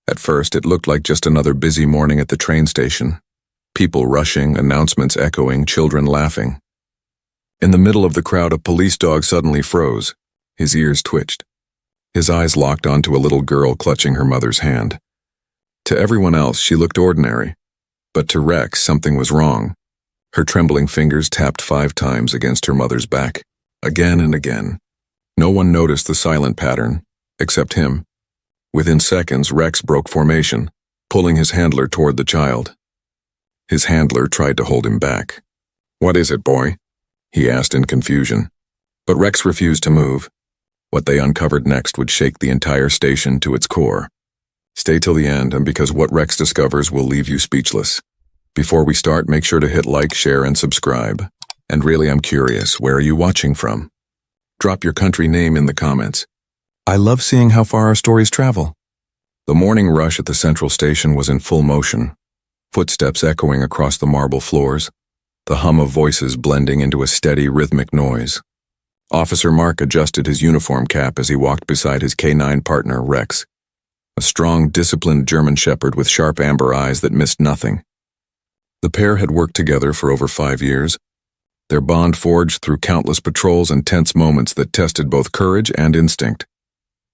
At first, it looked like just another busy morning at the train station. People rushing, announcements echoing, children laughing. In the middle of the crowd, a police dog suddenly froze. His ears twitched. His eyes locked onto a little girl clutching her mother's hand. To everyone else, she looked ordinary. But to Rex, something was wrong. Her trembling fingers tapped 5 times against her mother's back, again and again. No one noticed the silent pattern, except him. Within seconds, Rex broke formation, pulling his handler toward the child. His handler tried to hold him back. "What is it, boy?" he asked in confusion. But Rex refused to move. What they uncovered next would shake the entire station to its core. Stay till the end, and because what Rex discovers will leave you speechless. Before we start, make sure to hit like, share, and subscribe. And really, I'm curious, where are you watching from? Drop your country name in the comments. I love seeing how far our stories travel. The morning rush at the central station was in full motion. Footsteps echoing across the marble floors, the hum of voices blending into a steady, rhythmic noise. Officer Mark adjusted his uniform cap as he walked beside his K9 partner, Rex, a strong, disciplined German shepherd with sharp amber eyes that missed nothing. The pair had worked together for over 5 years, their bond forged through countless patrols and tense moments that tested both courage and instinct.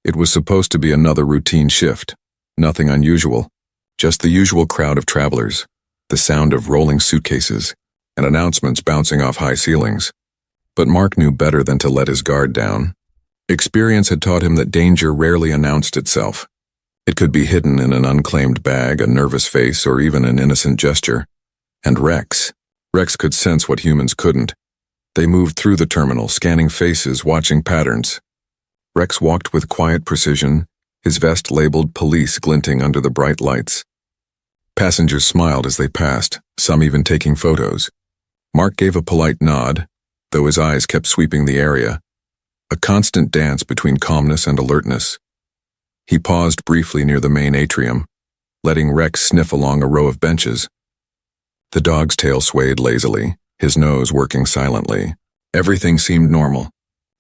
It was supposed to be another routine shift, nothing unusual. Just the usual crowd of travelers, the sound of rolling suitcases, and announcements bouncing off high ceilings. But Mark knew better than to let his guard down. Experience had taught him that danger rarely announced itself. It could be hidden in an unclaimed bag, a nervous face, or even an innocent gesture. And Rex could sense what humans couldn't. They moved through the terminal, scanning faces, watching patterns. Rex walked with quiet precision, his vest labeled police glinting under the bright lights. Passengers smiled as they passed, some even taking photos. Mark gave a polite nod, though his eyes kept sweeping the area, a constant dance between calmness and alertness. He paused briefly near the main atrium, letting Rex sniff along a row of benches. The dog's tail swayed lazily, his nose working silently. Everything seemed normal.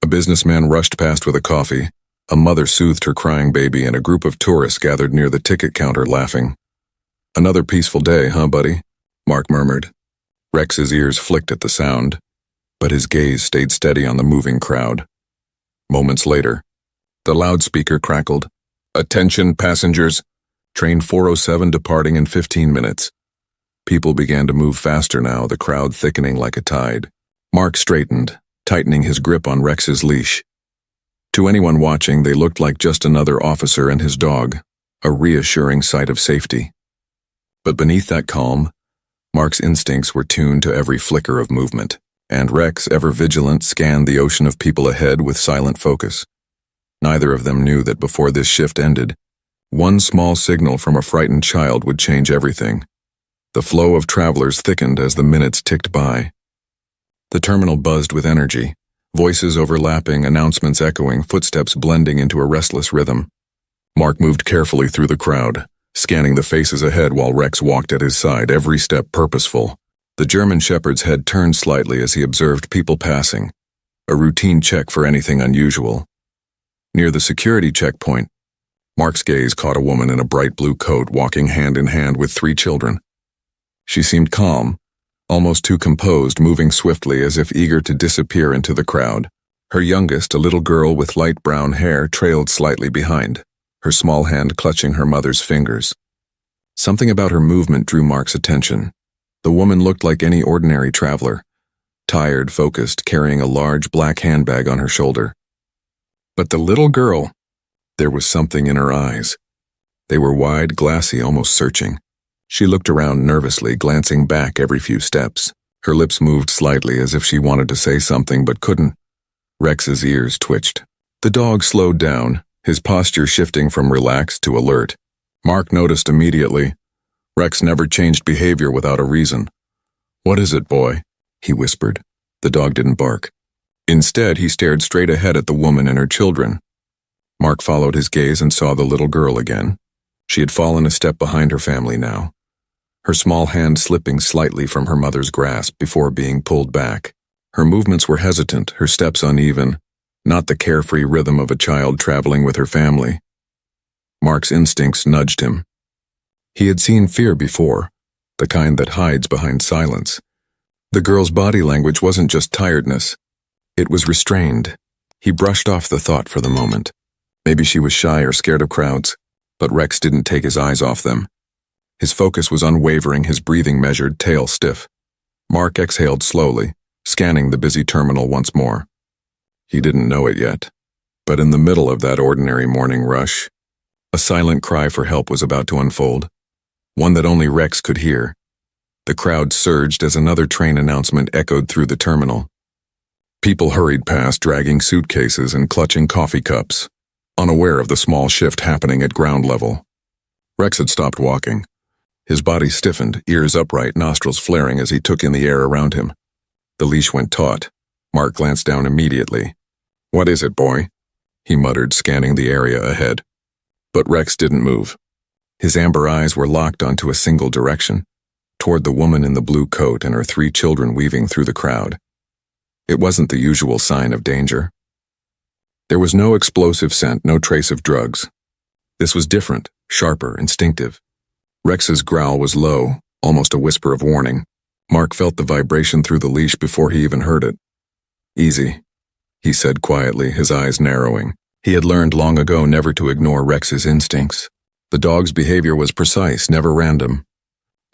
A businessman rushed past with a coffee, a mother soothed her crying baby, and a group of tourists gathered near the ticket counter laughing. "Another peaceful day, huh, buddy?" Mark murmured. Rex's ears flicked at the sound, but his gaze stayed steady on the moving crowd. Moments later, the loudspeaker crackled. "Attention passengers, train 407 departing in 15 minutes. People began to move faster now, the crowd thickening like a tide. Mark straightened, tightening his grip on Rex's leash. To anyone watching, they looked like just another officer and his dog, a reassuring sight of safety. But beneath that calm, Mark's instincts were tuned to every flicker of movement, and Rex, ever vigilant, scanned the ocean of people ahead with silent focus. Neither of them knew that before this shift ended, one small signal from a frightened child would change everything. The flow of travelers thickened as the minutes ticked by. The terminal buzzed with energy, voices overlapping, announcements echoing, footsteps blending into a restless rhythm. Mark moved carefully through the crowd, scanning the faces ahead while Rex walked at his side, every step purposeful. The German shepherd's head turned slightly as he observed people passing, a routine check for anything unusual. Near the security checkpoint, Mark's gaze caught a woman in a bright blue coat walking hand in hand with 3 children. She seemed calm, almost too composed, moving swiftly as if eager to disappear into the crowd. Her youngest, a little girl with light brown hair, trailed slightly behind, her small hand clutching her mother's fingers. Something about her movement drew Mark's attention. The woman looked like any ordinary traveler, tired, focused, carrying a large black handbag on her shoulder. But the little girl, there was something in her eyes. They were wide, glassy, almost searching. She looked around nervously, glancing back every few steps. Her lips moved slightly as if she wanted to say something but couldn't. Rex's ears twitched. The dog slowed down, his posture shifting from relaxed to alert. Mark noticed immediately. Rex never changed behavior without a reason. "What is it, boy?" he whispered. The dog didn't bark. Instead, he stared straight ahead at the woman and her children. Mark followed his gaze and saw the little girl again. She had fallen a step behind her family now, her small hand slipping slightly from her mother's grasp before being pulled back. Her movements were hesitant, her steps uneven, not the carefree rhythm of a child traveling with her family. Mark's instincts nudged him. He had seen fear before, the kind that hides behind silence. The girl's body language wasn't just tiredness. It was restrained. He brushed off the thought for the moment. Maybe she was shy or scared of crowds, but Rex didn't take his eyes off them. His focus was unwavering, his breathing measured, tail stiff. Mark exhaled slowly, scanning the busy terminal once more. He didn't know it yet, but in the middle of that ordinary morning rush, a silent cry for help was about to unfold, one that only Rex could hear. The crowd surged as another train announcement echoed through the terminal. People hurried past, dragging suitcases and clutching coffee cups, unaware of the small shift happening at ground level. Rex had stopped walking. His body stiffened, ears upright, nostrils flaring as he took in the air around him. The leash went taut. Mark glanced down immediately. "What is it, boy?" he muttered, scanning the area ahead. But Rex didn't move. His amber eyes were locked onto a single direction, toward the woman in the blue coat and her 3 children weaving through the crowd. It wasn't the usual sign of danger. There was no explosive scent, no trace of drugs. This was different, sharper, instinctive. Rex's growl was low, almost a whisper of warning. Mark felt the vibration through the leash before he even heard it. "Easy," he said quietly, his eyes narrowing. He had learned long ago never to ignore Rex's instincts. The dog's behavior was precise, never random.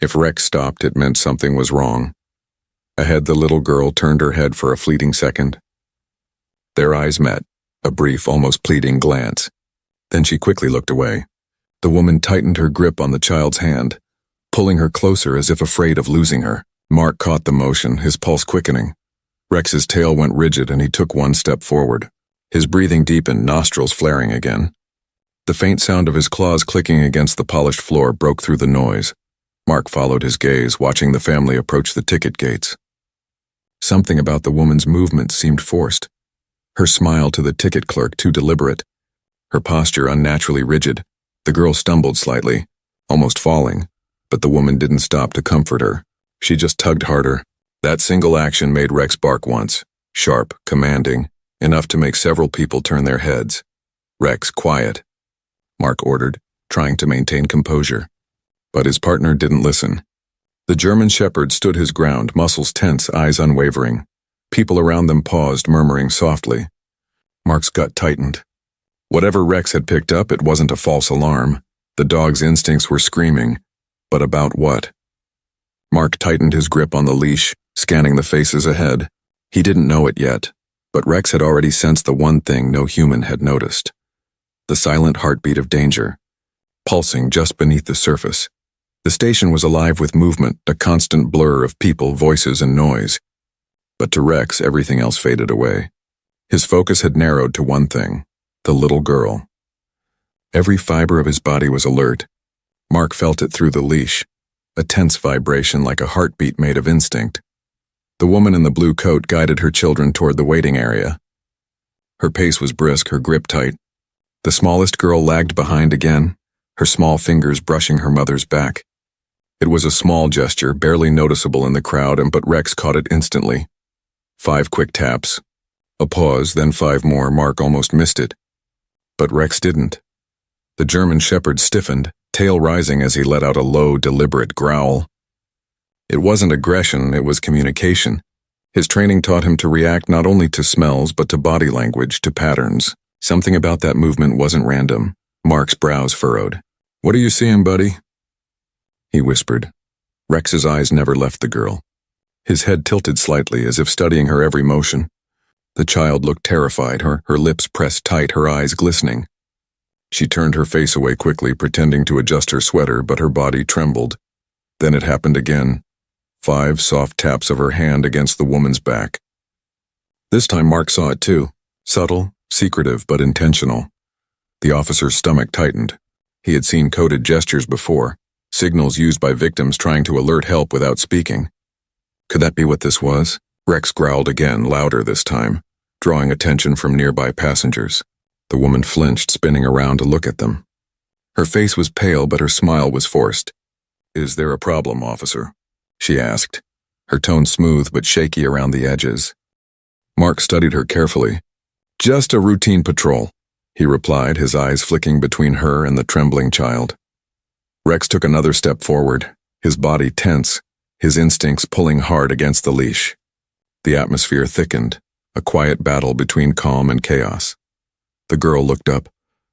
If Rex stopped, it meant something was wrong. Ahead, the little girl turned her head for a fleeting second. Their eyes met, a brief, almost pleading glance. Then she quickly looked away. The woman tightened her grip on the child's hand, pulling her closer as if afraid of losing her. Mark caught the motion, his pulse quickening. Rex's tail went rigid and he took one step forward. His breathing deepened, nostrils flaring again. The faint sound of his claws clicking against the polished floor broke through the noise. Mark followed his gaze, watching the family approach the ticket gates. Something about the woman's movements seemed forced. Her smile to the ticket clerk too deliberate. Her posture unnaturally rigid. The girl stumbled slightly, almost falling, but the woman didn't stop to comfort her. She just tugged harder. That single action made Rex bark once, sharp, commanding, enough to make several people turn their heads. "Rex, quiet," Mark ordered, trying to maintain composure. But his partner didn't listen. The German shepherd stood his ground, muscles tense, eyes unwavering. People around them paused, murmuring softly. Mark's gut tightened. Whatever Rex had picked up, it wasn't a false alarm. The dog's instincts were screaming. But about what? Mark tightened his grip on the leash, scanning the faces ahead. He didn't know it yet, but Rex had already sensed the one thing no human had noticed. The silent heartbeat of danger, pulsing just beneath the surface. The station was alive with movement, a constant blur of people, voices, and noise. But to Rex, everything else faded away. His focus had narrowed to one thing: the little girl. Every fiber of his body was alert. Mark felt it through the leash, a tense vibration like a heartbeat made of instinct. The woman in the blue coat guided her children toward the waiting area. Her pace was brisk, her grip tight. The smallest girl lagged behind again, her small fingers brushing her mother's back. It was a small gesture, barely noticeable in the crowd, but Rex caught it instantly. 5 quick taps. A pause, then 5 more. Mark almost missed it. But Rex didn't. The German shepherd stiffened, tail rising as he let out a low, deliberate growl. It wasn't aggression, it was communication. His training taught him to react not only to smells, but to body language, to patterns. Something about that movement wasn't random. Mark's brows furrowed. "What are you seeing, buddy?" he whispered. Rex's eyes never left the girl. His head tilted slightly, as if studying her every motion. The child looked terrified, her lips pressed tight, her eyes glistening. She turned her face away quickly, pretending to adjust her sweater, but her body trembled. Then it happened again. 5 soft taps of her hand against the woman's back. This time Mark saw it too. Subtle, secretive, but intentional. The officer's stomach tightened. He had seen coded gestures before, signals used by victims trying to alert help without speaking. Could that be what this was? Rex growled again, louder this time, drawing attention from nearby passengers. The woman flinched, spinning around to look at them. Her face was pale, but her smile was forced. "Is there a problem, officer?" she asked, her tone smooth but shaky around the edges. Mark studied her carefully. "Just a routine patrol," he replied, his eyes flicking between her and the trembling child. Rex took another step forward, his body tense, his instincts pulling hard against the leash. The atmosphere thickened, a quiet battle between calm and chaos. The girl looked up,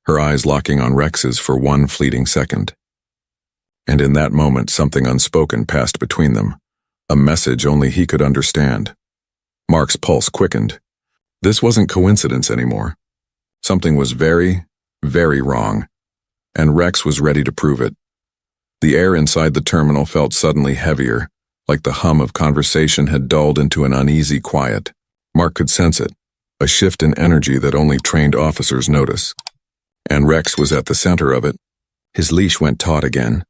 her eyes locking on Rex's for one fleeting second. And in that moment, something unspoken passed between them, a message only he could understand. Mark's pulse quickened. This wasn't coincidence anymore. Something was very, very wrong, and Rex was ready to prove it. The air inside the terminal felt suddenly heavier, like the hum of conversation had dulled into an uneasy quiet. Mark could sense it, a shift in energy that only trained officers notice. And Rex was at the center of it. His leash went taut again,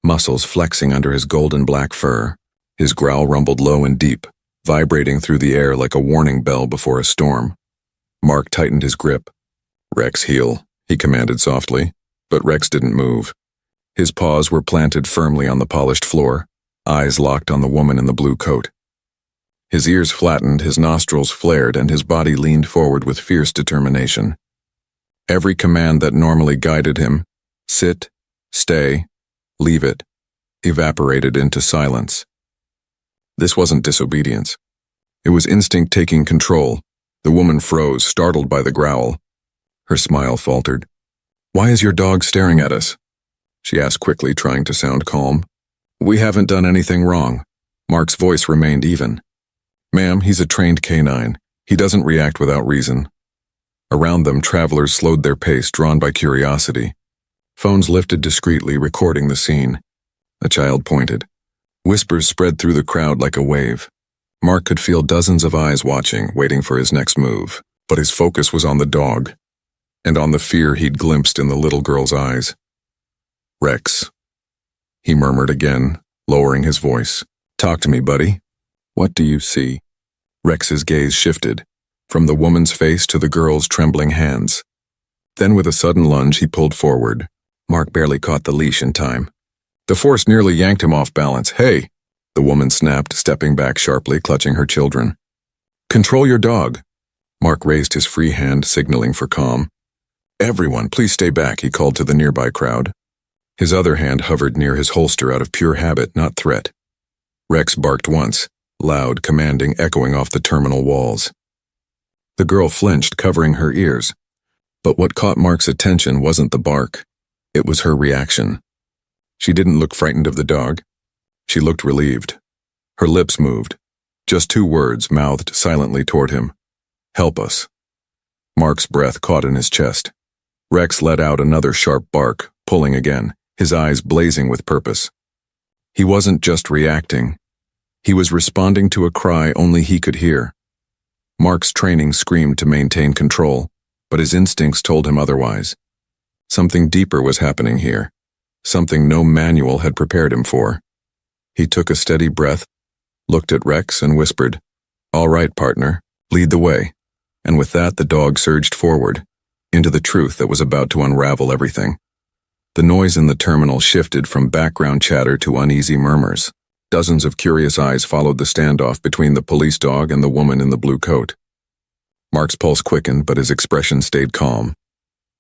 muscles flexing under his golden black fur. His growl rumbled low and deep, vibrating through the air like a warning bell before a storm. Mark tightened his grip. "Rex, heel," he commanded softly, but Rex didn't move. His paws were planted firmly on the polished floor, eyes locked on the woman in the blue coat. His ears flattened, his nostrils flared, and his body leaned forward with fierce determination. Every command that normally guided him, sit, stay, leave it, evaporated into silence. This wasn't disobedience. It was instinct taking control. The woman froze, startled by the growl. Her smile faltered. "Why is your dog staring at us?" she asked quickly, trying to sound calm. "We haven't done anything wrong." Mark's voice remained even. "Ma'am, he's a trained canine. He doesn't react without reason." Around them, travelers slowed their pace, drawn by curiosity. Phones lifted discreetly, recording the scene. A child pointed. Whispers spread through the crowd like a wave. Mark could feel dozens of eyes watching, waiting for his next move, but his focus was on the dog, and on the fear he'd glimpsed in the little girl's eyes. "Rex," he murmured again, lowering his voice. "Talk to me, buddy. What do you see?" Rex's gaze shifted, from the woman's face to the girl's trembling hands. Then with a sudden lunge, he pulled forward. Mark barely caught the leash in time. The force nearly yanked him off balance. "Hey!" the woman snapped, stepping back sharply, clutching her children. "Control your dog." Mark raised his free hand, signaling for calm. "Everyone, please stay back," he called to the nearby crowd. His other hand hovered near his holster out of pure habit, not threat. Rex barked once, loud, commanding, echoing off the terminal walls. The girl flinched, covering her ears. But what caught Mark's attention wasn't the bark. It was her reaction. She didn't look frightened of the dog. She looked relieved. Her lips moved. Just 2 words mouthed silently toward him. "Help us." Mark's breath caught in his chest. Rex let out another sharp bark, pulling again, his eyes blazing with purpose. He wasn't just reacting. He was responding to a cry only he could hear. Mark's training screamed to maintain control, but his instincts told him otherwise. Something deeper was happening here, something no manual had prepared him for. He took a steady breath, looked at Rex, and whispered, "All right, partner, lead the way." And with that, the dog surged forward, into the truth that was about to unravel everything. The noise in the terminal shifted from background chatter to uneasy murmurs. Dozens of curious eyes followed the standoff between the police dog and the woman in the blue coat. Mark's pulse quickened, but his expression stayed calm.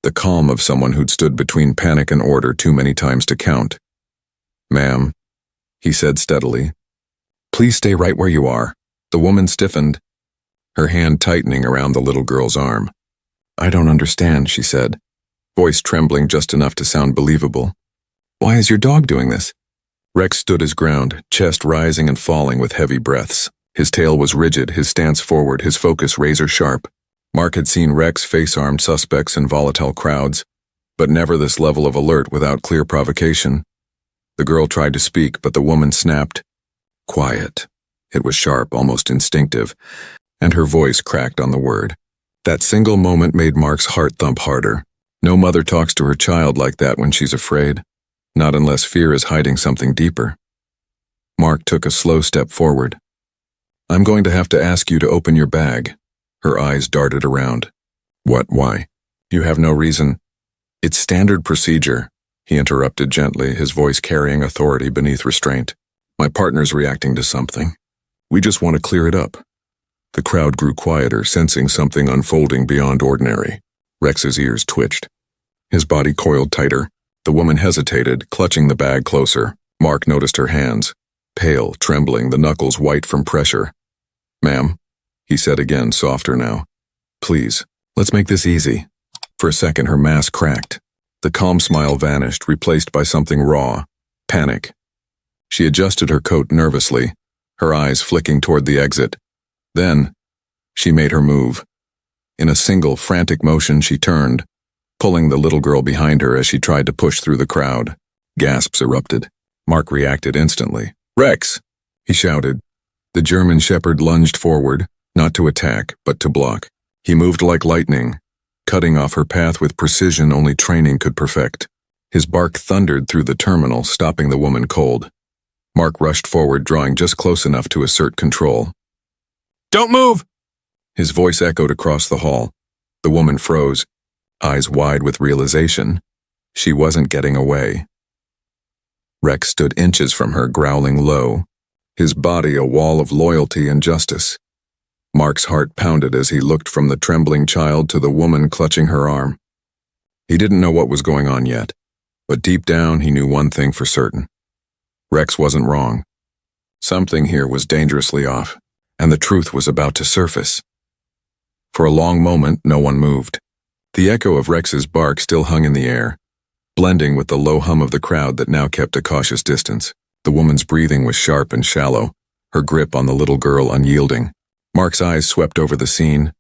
The calm of someone who'd stood between panic and order too many times to count. "Ma'am," he said steadily, "please stay right where you are." The woman stiffened, her hand tightening around the little girl's arm. "I don't understand," she said, voice trembling just enough to sound believable. "Why is your dog doing this?" Rex stood his ground, chest rising and falling with heavy breaths. His tail was rigid, his stance forward, his focus razor-sharp. Mark had seen Rex face armed suspects in volatile crowds, but never this level of alert without clear provocation. The girl tried to speak, but the woman snapped, "Quiet." It was sharp, almost instinctive, and her voice cracked on the word. That single moment made Mark's heart thump harder. No mother talks to her child like that when she's afraid, not unless fear is hiding something deeper. Mark took a slow step forward. "I'm going to have to ask you to open your bag." Her eyes darted around. "What, why? You have no reason." "It's standard procedure," he interrupted gently, his voice carrying authority beneath restraint. "My partner's reacting to something. We just want to clear it up." The crowd grew quieter, sensing something unfolding beyond ordinary. Rex's ears twitched. His body coiled tighter. The woman hesitated, clutching the bag closer. Mark noticed her hands, pale, trembling, the knuckles white from pressure. "Ma'am," he said again, softer now. "Please, let's make this easy." For a second, her mask cracked. The calm smile vanished, replaced by something raw, panic. She adjusted her coat nervously, her eyes flicking toward the exit. Then, she made her move. In a single, frantic motion, she turned, pulling the little girl behind her as she tried to push through the crowd. Gasps erupted. Mark reacted instantly. "Rex!" he shouted. The German shepherd lunged forward, not to attack, but to block. He moved like lightning, cutting off her path with precision only training could perfect. His bark thundered through the terminal, stopping the woman cold. Mark rushed forward, drawing just close enough to assert control. "Don't move!" His voice echoed across the hall. The woman froze, eyes wide with realization. She wasn't getting away. Rex stood inches from her, growling low, his body a wall of loyalty and justice. Mark's heart pounded as he looked from the trembling child to the woman clutching her arm. He didn't know what was going on yet, but deep down he knew one thing for certain. Rex wasn't wrong. Something here was dangerously off, and the truth was about to surface. For a long moment, no one moved. The echo of Rex's bark still hung in the air, blending with the low hum of the crowd that now kept a cautious distance. The woman's breathing was sharp and shallow, her grip on the little girl unyielding. Mark's eyes swept over the scene.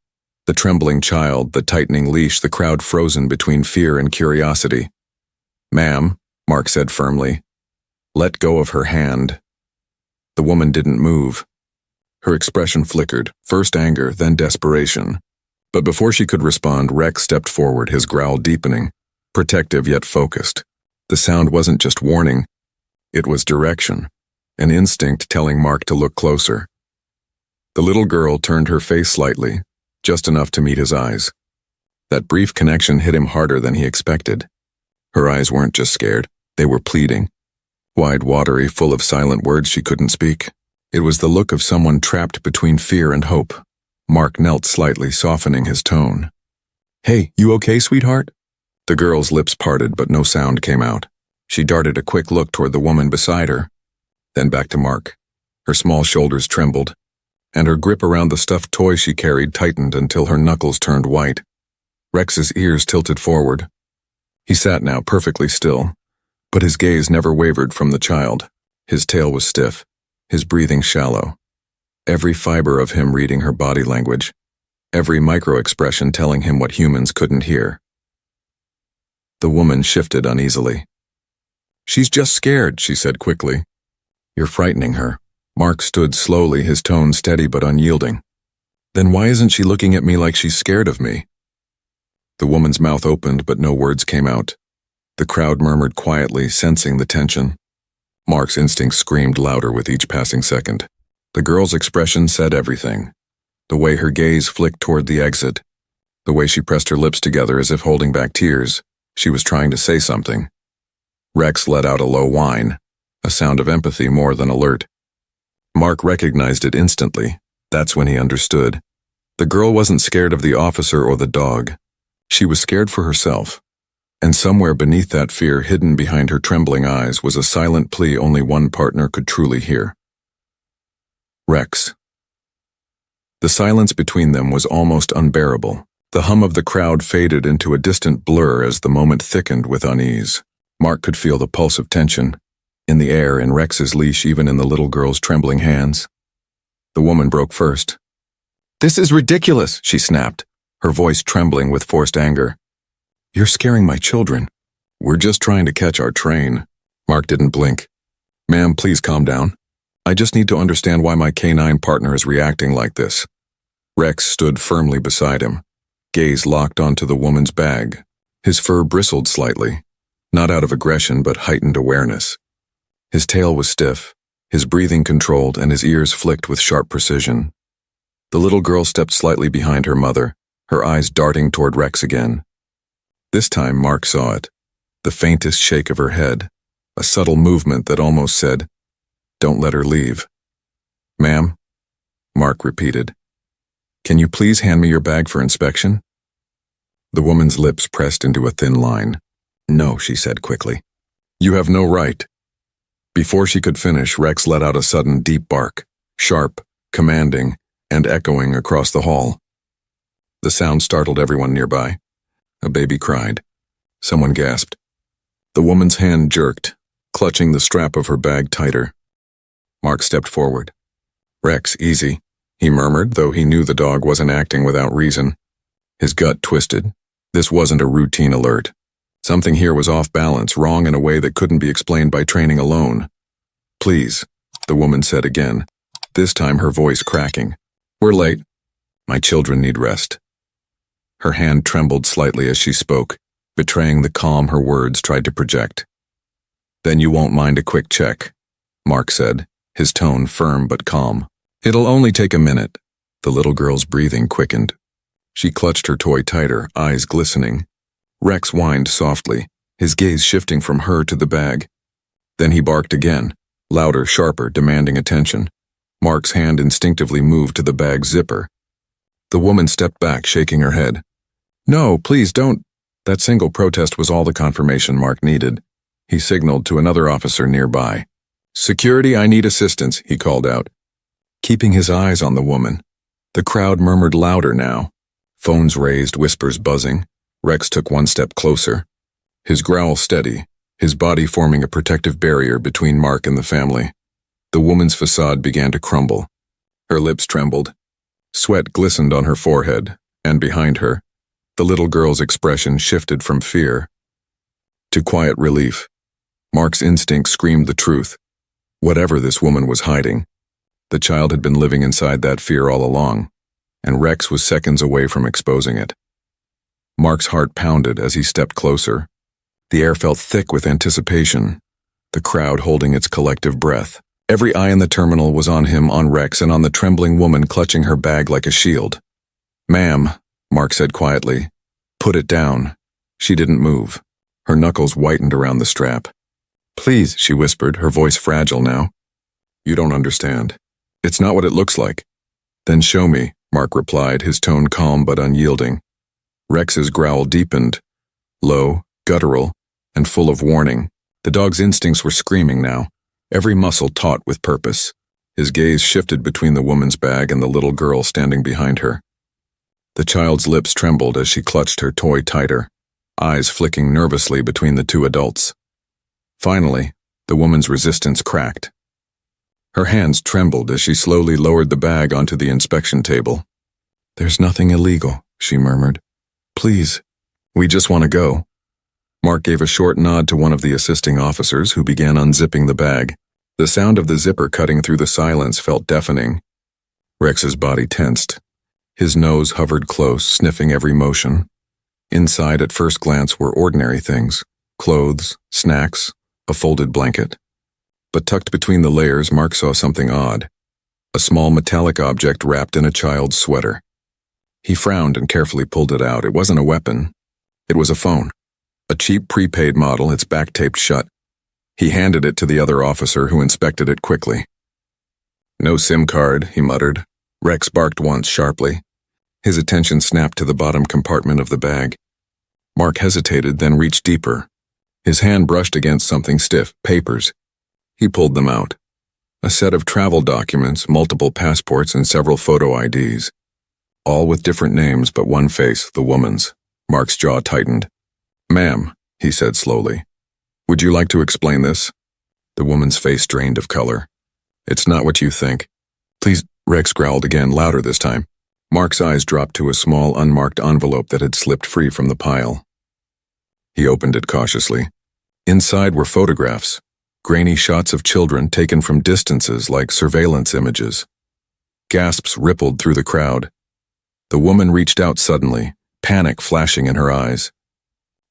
The trembling child, the tightening leash, the crowd frozen between fear and curiosity. "Ma'am," Mark said firmly. "Let go of her hand." The woman didn't move. Her expression flickered, first anger, then desperation. But before she could respond, Rex stepped forward, his growl deepening, protective yet focused. The sound wasn't just warning, it was direction, an instinct telling Mark to look closer. The little girl turned her face slightly, just enough to meet his eyes. That brief connection hit him harder than he expected. Her eyes weren't just scared, they were pleading. Wide, watery, full of silent words she couldn't speak. It was the look of someone trapped between fear and hope. Mark knelt slightly, softening his tone. "Hey, you okay, sweetheart?" The girl's lips parted, but no sound came out. She darted a quick look toward the woman beside her, then back to Mark. Her small shoulders trembled, and her grip around the stuffed toy she carried tightened until her knuckles turned white. Rex's ears tilted forward. He sat now, perfectly still, but his gaze never wavered from the child. His tail was stiff, his breathing shallow. Every fiber of him reading her body language, every micro-expression telling him what humans couldn't hear. The woman shifted uneasily. "She's just scared," she said quickly. "You're frightening her." Mark stood slowly, his tone steady but unyielding. "Then why isn't she looking at me like she's scared of me?" The woman's mouth opened, but no words came out. The crowd murmured quietly, sensing the tension. Mark's instincts screamed louder with each passing second. The girl's expression said everything. The way her gaze flicked toward the exit, the way she pressed her lips together as if holding back tears. She was trying to say something. Rex let out a low whine, a sound of empathy more than alert. Mark recognized it instantly. That's when he understood. The girl wasn't scared of the officer or the dog. She was scared for herself. And somewhere beneath that fear, hidden behind her trembling eyes, was a silent plea only one partner could truly hear. Rex. The silence between them was almost unbearable. The hum of the crowd faded into a distant blur as the moment thickened with unease. Mark could feel the pulse of tension, in the air, in Rex's leash, even in the little girl's trembling hands. The woman broke first. "This is ridiculous," she snapped, her voice trembling with forced anger. "You're scaring my children." "We're just trying to catch our train." Mark didn't blink. "Ma'am, please calm down. I just need to understand why my canine partner is reacting like this." Rex stood firmly beside him, gaze locked onto the woman's bag. His fur bristled slightly, not out of aggression but heightened awareness. His tail was stiff, his breathing controlled, and his ears flicked with sharp precision. The little girl stepped slightly behind her mother, her eyes darting toward Rex again. This time Mark saw it, the faintest shake of her head, a subtle movement that almost said, "Don't let her leave." "Ma'am?" Mark repeated. "Can you please hand me your bag for inspection?" The woman's lips pressed into a thin line. "No," she said quickly. "You have no right." Before she could finish, Rex let out a sudden deep bark, sharp, commanding, and echoing across the hall. The sound startled everyone nearby. A baby cried. Someone gasped. The woman's hand jerked, clutching the strap of her bag tighter. Mark stepped forward. "Rex, easy," he murmured, though he knew the dog wasn't acting without reason. His gut twisted. This wasn't a routine alert. Something here was off balance, wrong in a way that couldn't be explained by training alone. "Please," the woman said again, this time her voice cracking. "We're late. My children need rest." Her hand trembled slightly as she spoke, betraying the calm her words tried to project. "Then you won't mind a quick check," Mark said, his tone firm but calm. "It'll only take a minute." The little girl's breathing quickened. She clutched her toy tighter, eyes glistening. Rex whined softly, his gaze shifting from her to the bag. Then he barked again, louder, sharper, demanding attention. Mark's hand instinctively moved to the bag's zipper. The woman stepped back, shaking her head. "No, please don't." That single protest was all the confirmation Mark needed. He signaled to another officer nearby. "Security, I need assistance," he called out. Keeping his eyes on the woman, the crowd murmured louder now. Phones raised, whispers buzzing. Rex took one step closer. His growl steady, his body forming a protective barrier between Mark and the family. The woman's facade began to crumble. Her lips trembled. Sweat glistened on her forehead, and behind her, the little girl's expression shifted from fear to quiet relief. Mark's instinct screamed the truth. Whatever this woman was hiding, the child had been living inside that fear all along, and Rex was seconds away from exposing it. Mark's heart pounded as he stepped closer. The air felt thick with anticipation, the crowd holding its collective breath. Every eye in the terminal was on him, on Rex, and on the trembling woman clutching her bag like a shield. "Ma'am," Mark said quietly. "Put it down." She didn't move. Her knuckles whitened around the strap. "Please," she whispered, her voice fragile now. "You don't understand. It's not what it looks like." "Then show me," Mark replied, his tone calm but unyielding. Rex's growl deepened, low, guttural, and full of warning. The dog's instincts were screaming now, every muscle taut with purpose. His gaze shifted between the woman's bag and the little girl standing behind her. The child's lips trembled as she clutched her toy tighter, eyes flicking nervously between the two adults. Finally, the woman's resistance cracked. Her hands trembled as she slowly lowered the bag onto the inspection table. "There's nothing illegal," she murmured. "Please, we just want to go." Mark gave a short nod to one of the assisting officers who began unzipping the bag. The sound of the zipper cutting through the silence felt deafening. Rex's body tensed. His nose hovered close, sniffing every motion. Inside, at first glance, were ordinary things: clothes, snacks, a folded blanket. But tucked between the layers, Mark saw something odd. A small metallic object wrapped in a child's sweater. He frowned and carefully pulled it out. It wasn't a weapon. It was a phone. A cheap prepaid model, its back taped shut. He handed it to the other officer, who inspected it quickly. "No SIM card," he muttered. Rex barked once sharply. His attention snapped to the bottom compartment of the bag. Mark hesitated, then reached deeper. His hand brushed against something stiff, papers. He pulled them out. A set of travel documents, multiple passports, and several photo IDs. All with different names, but one face, the woman's. Mark's jaw tightened. "Ma'am," he said slowly, "would you like to explain this?" The woman's face drained of color. "It's not what you think." "Please," Rex growled again, louder this time. Mark's eyes dropped to a small, unmarked envelope that had slipped free from the pile. He opened it cautiously. Inside were photographs, grainy shots of children taken from distances like surveillance images. Gasps rippled through the crowd. The woman reached out suddenly, panic flashing in her eyes.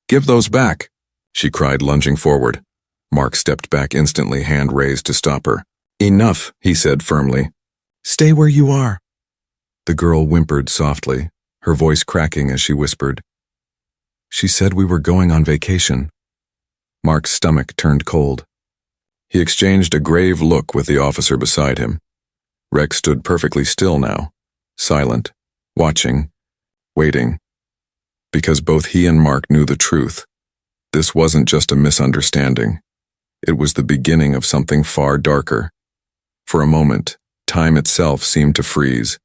"Give those back," she cried, lunging forward. Mark stepped back instantly, hand raised to stop her. "Enough," he said firmly. "Stay where you are." The girl whimpered softly, her voice cracking as she whispered. "She said we were going on vacation." Mark's stomach turned cold. He exchanged a grave look with the officer beside him. Rex stood perfectly still now, silent, watching, waiting. because both he and Mark knew the truth. This wasn't just a misunderstanding. It was the beginning of something far darker. For a moment, time itself seemed to freeze.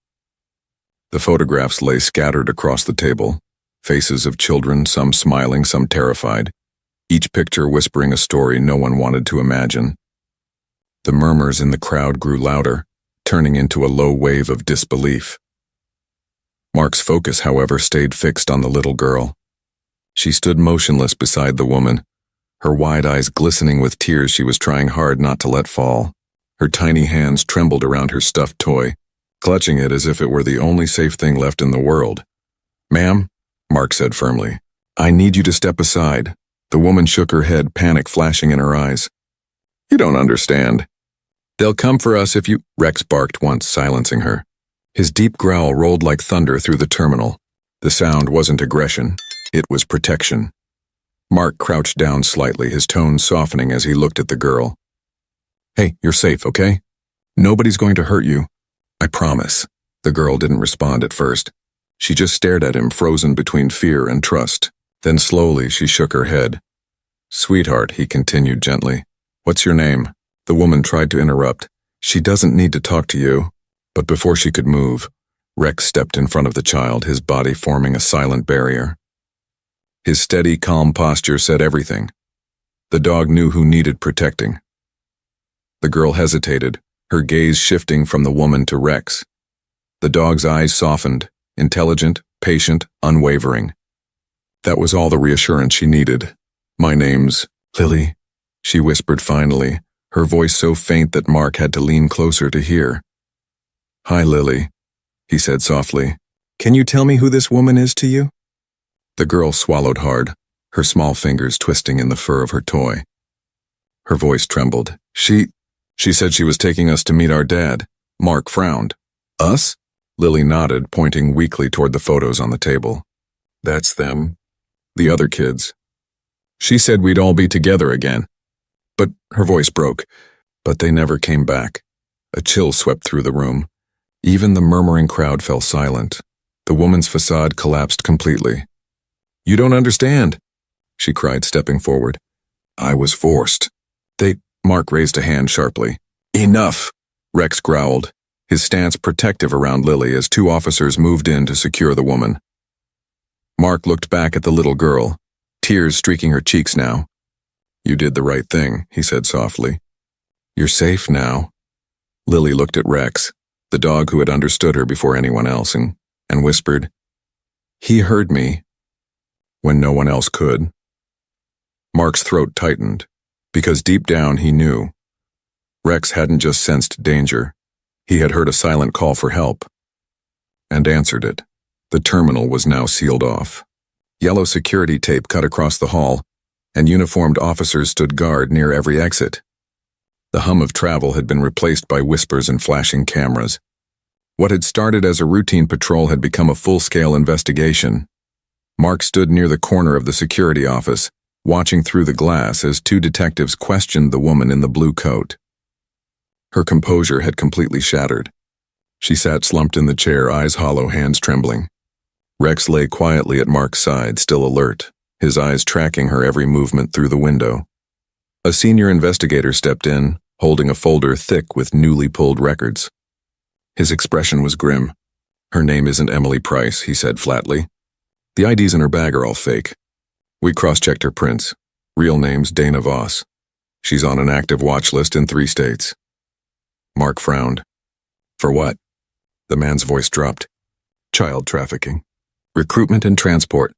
The photographs lay scattered across the table, faces of children, some smiling, some terrified, each picture whispering a story no one wanted to imagine. The murmurs in the crowd grew louder, turning into a low wave of disbelief. Mark's focus, however, stayed fixed on the little girl. She stood motionless beside the woman, her wide eyes glistening with tears she was trying hard not to let fall. Her tiny hands trembled around her stuffed toy, clutching it as if it were the only safe thing left in the world. "Ma'am," Mark said firmly, "I need you to step aside." The woman shook her head, panic flashing in her eyes. "You don't understand. They'll come for us if you—" Rex barked once, silencing her. His deep growl rolled like thunder through the terminal. The sound wasn't aggression, it was protection. Mark crouched down slightly, his tone softening as he looked at the girl. "Hey, you're safe, okay? Nobody's going to hurt you. I promise." The girl didn't respond at first. She just stared at him, frozen between fear and trust. Then slowly she shook her head. "Sweetheart," he continued gently. "What's your name?" The woman tried to interrupt. "She doesn't need to talk to you." But before she could move, Rex stepped in front of the child, his body forming a silent barrier. His steady, calm posture said everything. The dog knew who needed protecting. The girl hesitated, her gaze shifting from the woman to Rex. The dog's eyes softened, intelligent, patient, unwavering. That was all the reassurance she needed. "My name's Lily," she whispered finally, her voice so faint that Mark had to lean closer to hear. "Hi, Lily," he said softly. "Can you tell me who this woman is to you?" The girl swallowed hard, her small fingers twisting in the fur of her toy. Her voice trembled. She said she was taking us to meet our dad." Mark frowned. "Us?" Lily nodded, pointing weakly toward the photos on the table. "That's them. The other kids. She said we'd all be together again." But her voice broke. But they never came back. A chill swept through the room. Even the murmuring crowd fell silent. The woman's facade collapsed completely. "You don't understand," she cried, stepping forward. "I was forced." Mark raised a hand sharply. "Enough," Rex growled, his stance protective around Lily as two officers moved in to secure the woman. Mark looked back at the little girl, tears streaking her cheeks now. "You did the right thing," he said softly. "You're safe now." Lily looked at Rex, the dog who had understood her before anyone else, and whispered, "He heard me when no one else could." Mark's throat tightened, because deep down he knew. Rex hadn't just sensed danger, he had heard a silent call for help, and answered it. The terminal was now sealed off. Yellow security tape cut across the hall, and uniformed officers stood guard near every exit. The hum of travel had been replaced by whispers and flashing cameras. What had started as a routine patrol had become a full-scale investigation. Mark stood near the corner of the security office, watching through the glass as two detectives questioned the woman in the blue coat. Her composure had completely shattered. She sat slumped in the chair, eyes hollow, hands trembling. Rex lay quietly at Mark's side, still alert, his eyes tracking her every movement through the window. A senior investigator stepped in, holding a folder thick with newly pulled records. His expression was grim. "Her name isn't Emily Price," he said flatly. "The IDs in her bag are all fake. We cross-checked her prints. Real name's Dana Voss. She's on an active watch list in 3 states. Mark frowned. "For what?" The man's voice dropped. "Child trafficking. Recruitment and transport."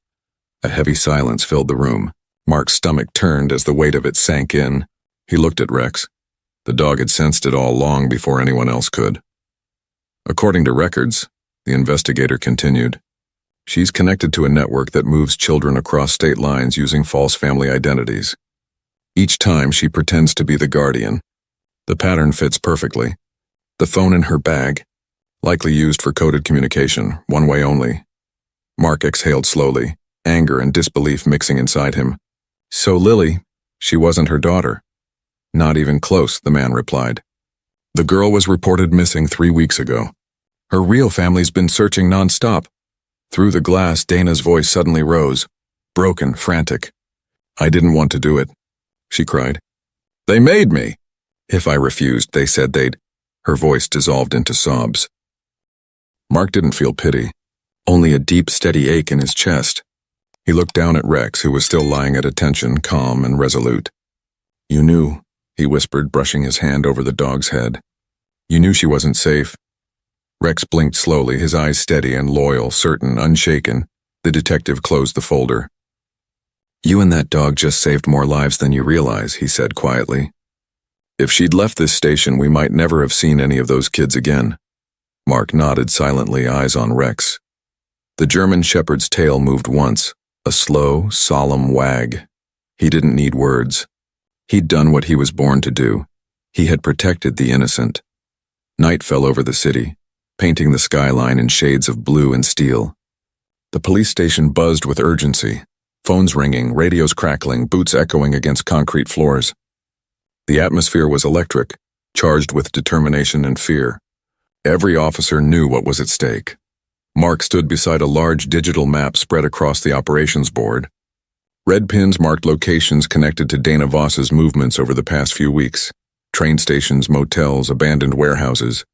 A heavy silence filled the room. Mark's stomach turned as the weight of it sank in. He looked at Rex. The dog had sensed it all long before anyone else could. "According to records," the investigator continued, "she's connected to a network that moves children across state lines using false family identities. Each time she pretends to be the guardian. The pattern fits perfectly. The phone in her bag, likely used for coded communication, one way only." Mark exhaled slowly, anger and disbelief mixing inside him. "So Lily, she wasn't her daughter?" "Not even close," the man replied. "The girl was reported missing 3 weeks ago. Her real family's been searching non-stop. Through the glass, Dana's voice suddenly rose, broken, frantic. "I didn't want to do it," she cried. "They made me." "If I refused, they said they'd—" Her voice dissolved into sobs. Mark didn't feel pity, only a deep, steady ache in his chest. He looked down at Rex, who was still lying at attention, calm and resolute. "You knew," he whispered, brushing his hand over the dog's head. "You knew she wasn't safe." Rex blinked slowly, his eyes steady and loyal, certain, unshaken. The detective closed the folder. "You and that dog just saved more lives than you realize," he said quietly. "If she'd left this station, we might never have seen any of those kids again." Mark nodded silently, eyes on Rex. The German shepherd's tail moved once, a slow, solemn wag. He didn't need words. He'd done what he was born to do. He had protected the innocent. Night fell over the city, painting the skyline in shades of blue and steel. The police station buzzed with urgency, phones ringing, radios crackling, boots echoing against concrete floors. The atmosphere was electric, charged with determination and fear. Every officer knew what was at stake. Mark stood beside a large digital map spread across the operations board. Red pins marked locations connected to Dana Voss's movements over the past few weeks. Train stations, motels, abandoned warehouses.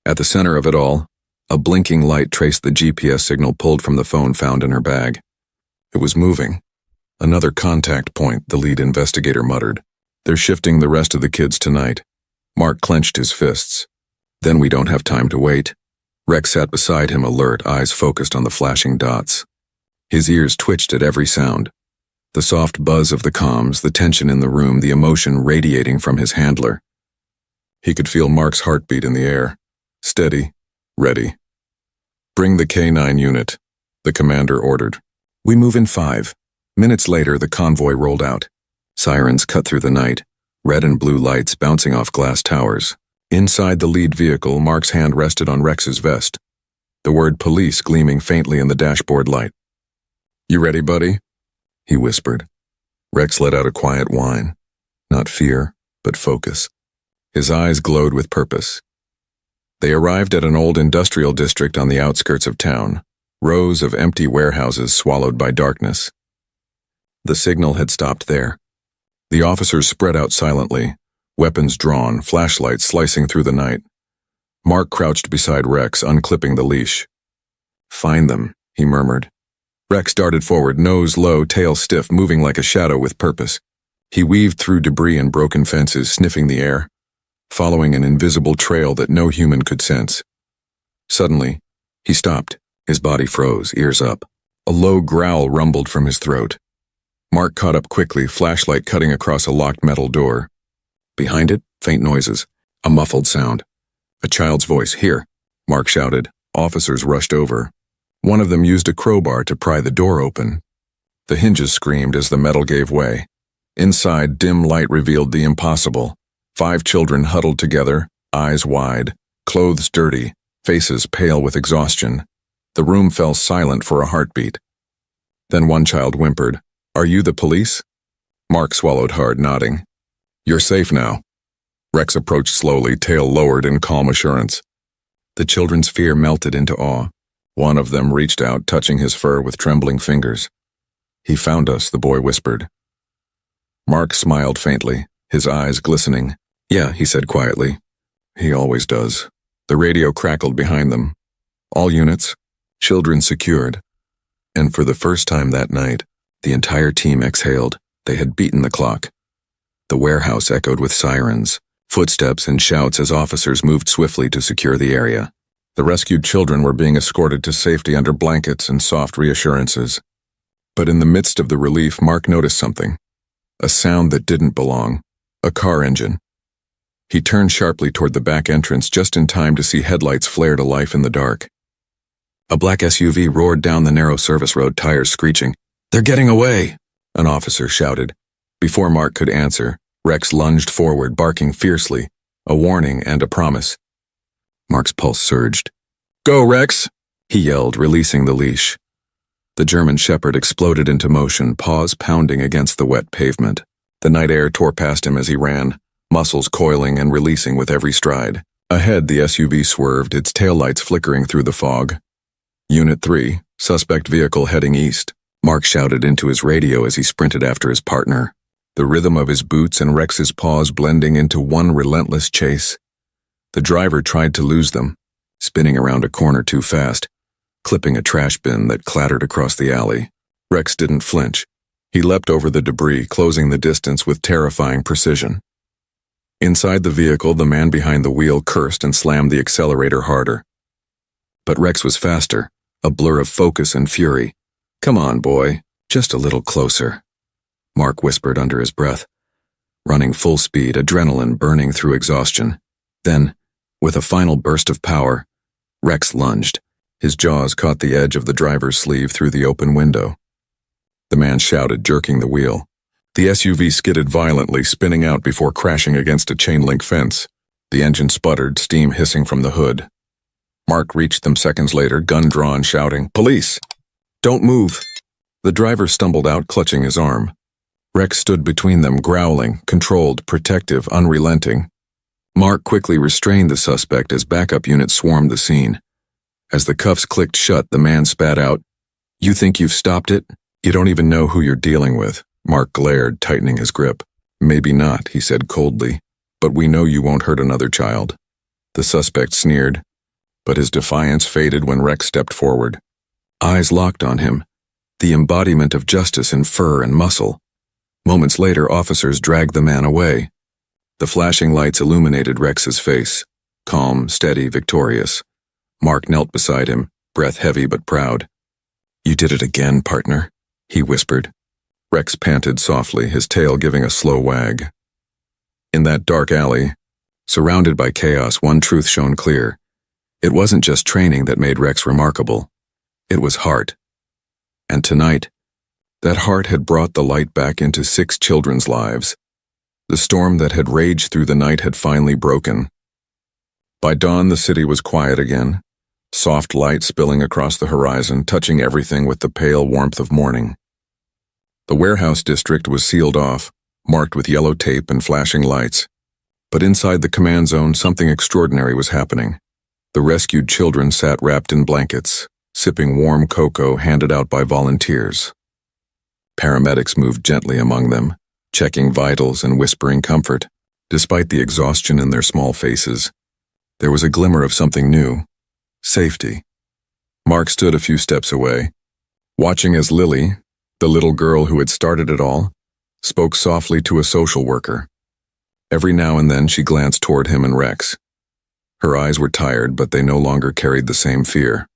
At the center of it all, a blinking light traced the GPS signal pulled from the phone found in her bag. It was moving. "Another contact point," the lead investigator muttered. "They're shifting the rest of the kids tonight." Mark clenched his fists. "Then we don't have time to wait." Rex sat beside him, alert, eyes focused on the flashing dots. His ears twitched at every sound. The soft buzz of the comms, the tension in the room, the emotion radiating from his handler. He could feel Mark's heartbeat in the air. Steady, ready. "Bring the K9 unit," the commander ordered. "We move in 5. Minutes later, the convoy rolled out. Sirens cut through the night, red and blue lights bouncing off glass towers. Inside the lead vehicle, Mark's hand rested on Rex's vest, the word police gleaming faintly in the dashboard light. "You ready, buddy?" he whispered. Rex let out a quiet whine. Not fear, but focus. His eyes glowed with purpose. They arrived at an old industrial district on the outskirts of town, rows of empty warehouses swallowed by darkness. The signal had stopped there. The officers spread out silently, weapons drawn, flashlights slicing through the night. Mark crouched beside Rex, unclipping the leash. "Find them," he murmured. Rex darted forward, nose low, tail stiff, moving like a shadow with purpose. He weaved through debris and broken fences, sniffing the air, following an invisible trail that no human could sense. Suddenly, he stopped. His body froze, ears up. A low growl rumbled from his throat. Mark caught up quickly, flashlight cutting across a locked metal door. Behind it, faint noises, a muffled sound. A child's voice. "Here," Mark shouted. Officers rushed over. One of them used a crowbar to pry the door open. The hinges screamed as the metal gave way. Inside, dim light revealed the impossible. 5 children huddled together, eyes wide, clothes dirty, faces pale with exhaustion. The room fell silent for a heartbeat. Then one child whimpered, "Are you the police?" Mark swallowed hard, nodding. "You're safe now." Rex approached slowly, tail lowered in calm assurance. The children's fear melted into awe. One of them reached out, touching his fur with trembling fingers. "He found us," the boy whispered. Mark smiled faintly, his eyes glistening. "Yeah," he said quietly. "He always does." The radio crackled behind them. All units, children secured. And for the first time that night, the entire team exhaled. They had beaten the clock. The warehouse echoed with sirens, footsteps and shouts as officers moved swiftly to secure the area. The rescued children were being escorted to safety under blankets and soft reassurances. But in the midst of the relief, Mark noticed something. A sound that didn't belong. A car engine. He turned sharply toward the back entrance just in time to see headlights flare to life in the dark. A black SUV roared down the narrow service road, tires screeching. "They're getting away!" an officer shouted. Before Mark could answer, Rex lunged forward, barking fiercely, a warning and a promise. Mark's pulse surged. "Go, Rex!" he yelled, releasing the leash. The German shepherd exploded into motion, paws pounding against the wet pavement. The night air tore past him as he ran, muscles coiling and releasing with every stride. Ahead, the SUV swerved, its taillights flickering through the fog. Unit 3, suspect vehicle heading east. Mark shouted into his radio as he sprinted after his partner, the rhythm of his boots and Rex's paws blending into one relentless chase. The driver tried to lose them, spinning around a corner too fast, clipping a trash bin that clattered across the alley. Rex didn't flinch. He leapt over the debris, closing the distance with terrifying precision. Inside the vehicle, the man behind the wheel cursed and slammed the accelerator harder. But Rex was faster, a blur of focus and fury. "Come on, boy, just a little closer," Mark whispered under his breath, running full speed, adrenaline burning through exhaustion. Then, with a final burst of power, Rex lunged. His jaws caught the edge of the driver's sleeve through the open window. The man shouted, jerking the wheel. The SUV skidded violently, spinning out before crashing against a chain-link fence. The engine sputtered, steam hissing from the hood. Mark reached them seconds later, gun drawn, shouting, "Police! Don't move!" The driver stumbled out, clutching his arm. Rex stood between them, growling, controlled, protective, unrelenting. Mark quickly restrained the suspect as backup units swarmed the scene. As the cuffs clicked shut, the man spat out, "You think you've stopped it? You don't even know who you're dealing with." Mark glared, tightening his grip. "Maybe not," he said coldly, "but we know you won't hurt another child." The suspect sneered, but his defiance faded when Rex stepped forward. Eyes locked on him, the embodiment of justice in fur and muscle. Moments later, officers dragged the man away. The flashing lights illuminated Rex's face, calm, steady, victorious. Mark knelt beside him, breath heavy but proud. "You did it again, partner," he whispered. Rex panted softly, his tail giving a slow wag. In that dark alley, surrounded by chaos, one truth shone clear. It wasn't just training that made Rex remarkable. It was heart. And tonight, that heart had brought the light back into 6 children's lives. The storm that had raged through the night had finally broken. By dawn, the city was quiet again, soft light spilling across the horizon, touching everything with the pale warmth of morning. The warehouse district was sealed off, marked with yellow tape and flashing lights. But inside the command zone, something extraordinary was happening. The rescued children sat wrapped in blankets, sipping warm cocoa handed out by volunteers. Paramedics moved gently among them, checking vitals and whispering comfort. Despite the exhaustion in their small faces, there was a glimmer of something new: safety. Mark stood a few steps away, watching as Lily, the little girl who had started it all, spoke softly to a social worker. Every now and then she glanced toward him and Rex. Her eyes were tired, but they no longer carried the same fear.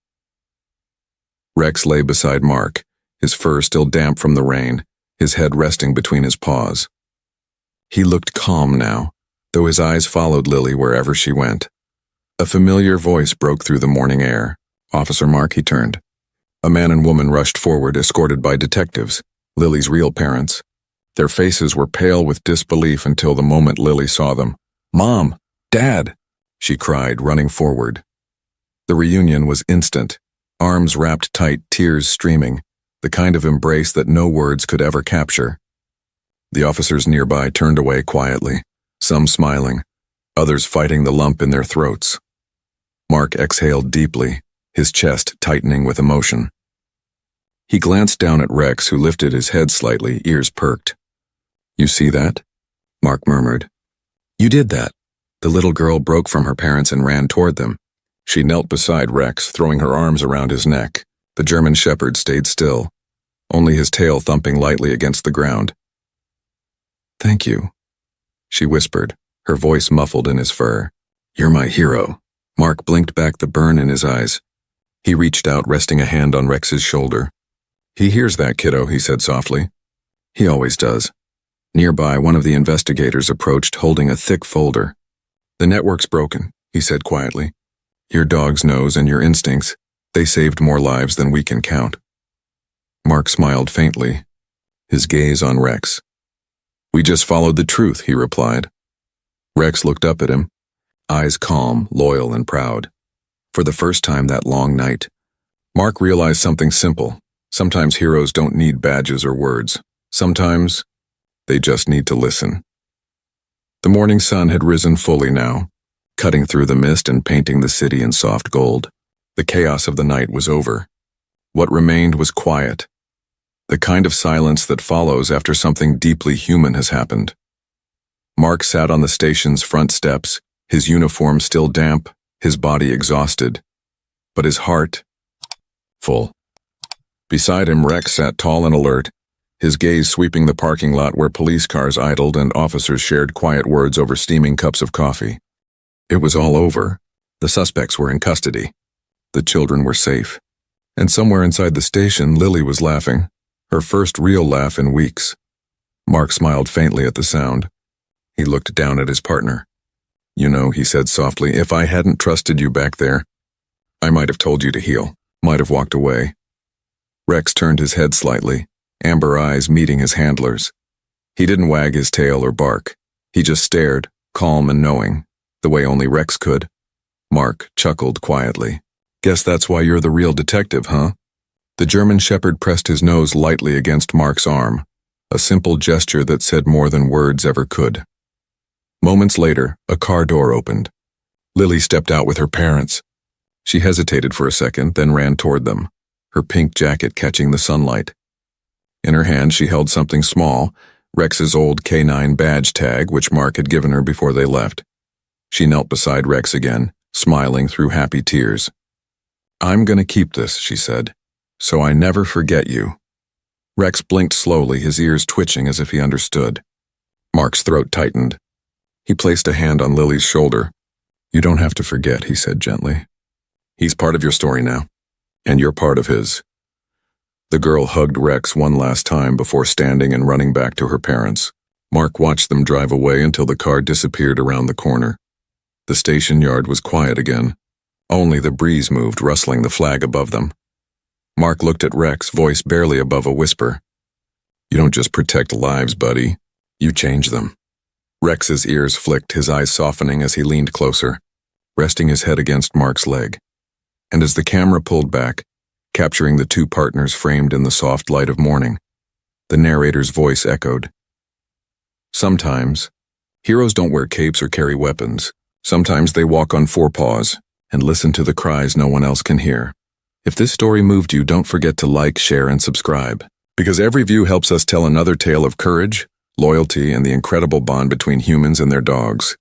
Rex lay beside Mark, his fur still damp from the rain, his head resting between his paws. He looked calm now, though his eyes followed Lily wherever she went. A familiar voice broke through the morning air. "Officer Mark," he turned. A man and woman rushed forward, escorted by detectives, Lily's real parents. Their faces were pale with disbelief until the moment Lily saw them. "Mom! Dad!" she cried, running forward. The reunion was instant, arms wrapped tight, tears streaming, the kind of embrace that no words could ever capture. The officers nearby turned away quietly, some smiling, others fighting the lump in their throats. Mark exhaled deeply, his chest tightening with emotion. He glanced down at Rex, who lifted his head slightly, ears perked. "You see that?" Mark murmured. "You did that." The little girl broke from her parents and ran toward them. She knelt beside Rex, throwing her arms around his neck. The German shepherd stayed still, only his tail thumping lightly against the ground. "Thank you," she whispered, her voice muffled in his fur. "You're my hero." Mark blinked back, the burn in his eyes. He reached out, resting a hand on Rex's shoulder. "He hears that, kiddo," he said softly. "He always does." Nearby, one of the investigators approached, holding a thick folder. "The network's broken," he said quietly. "Your dog's nose and your instincts, they saved more lives than we can count." Mark smiled faintly, his gaze on Rex. "We just followed the truth," he replied. Rex looked up at him, eyes calm, loyal, and proud. For the first time that long night, Mark realized something simple. Sometimes heroes don't need badges or words. Sometimes they just need to listen. The morning sun had risen fully now, cutting through the mist and painting the city in soft gold. The chaos of the night was over. What remained was quiet, the kind of silence that follows after something deeply human has happened. Mark sat on the station's front steps, his uniform still damp, his body exhausted, but his heart full. Beside him, Rex sat tall and alert, his gaze sweeping the parking lot where police cars idled and officers shared quiet words over steaming cups of coffee. It was all over. The suspects were in custody. The children were safe. And somewhere inside the station, Lily was laughing, her first real laugh in weeks. Mark smiled faintly at the sound. He looked down at his partner. "You know," he said softly, "if I hadn't trusted you back there, I might have told you to heal, might have walked away." Rex turned his head slightly, amber eyes meeting his handler's. He didn't wag his tail or bark. He just stared, calm and knowing, the way only Rex could. Mark chuckled quietly. "Guess that's why you're the real detective, huh?" The German shepherd pressed his nose lightly against Mark's arm, a simple gesture that said more than words ever could. Moments later, a car door opened. Lily stepped out with her parents. She hesitated for a second, then ran toward them, her pink jacket catching the sunlight. In her hand, she held something small, Rex's old K9 badge tag, which Mark had given her before they left. She knelt beside Rex again, smiling through happy tears. "I'm gonna keep this," she said, "so I never forget you." Rex blinked slowly, his ears twitching as if he understood. Mark's throat tightened. He placed a hand on Lily's shoulder. "You don't have to forget," he said gently. "He's part of your story now, and you're part of his." The girl hugged Rex one last time before standing and running back to her parents. Mark watched them drive away until the car disappeared around the corner. The station yard was quiet again. Only the breeze moved, rustling the flag above them. Mark looked at Rex, voice barely above a whisper. "You don't just protect lives, buddy. You change them." Rex's ears flicked, his eyes softening as he leaned closer, resting his head against Mark's leg. And as the camera pulled back, capturing the two partners framed in the soft light of morning, the narrator's voice echoed. "Sometimes, heroes don't wear capes or carry weapons. Sometimes they walk on four paws and listen to the cries no one else can hear. If this story moved you, don't forget to like, share, and subscribe, because every view helps us tell another tale of courage, loyalty, and the incredible bond between humans and their dogs.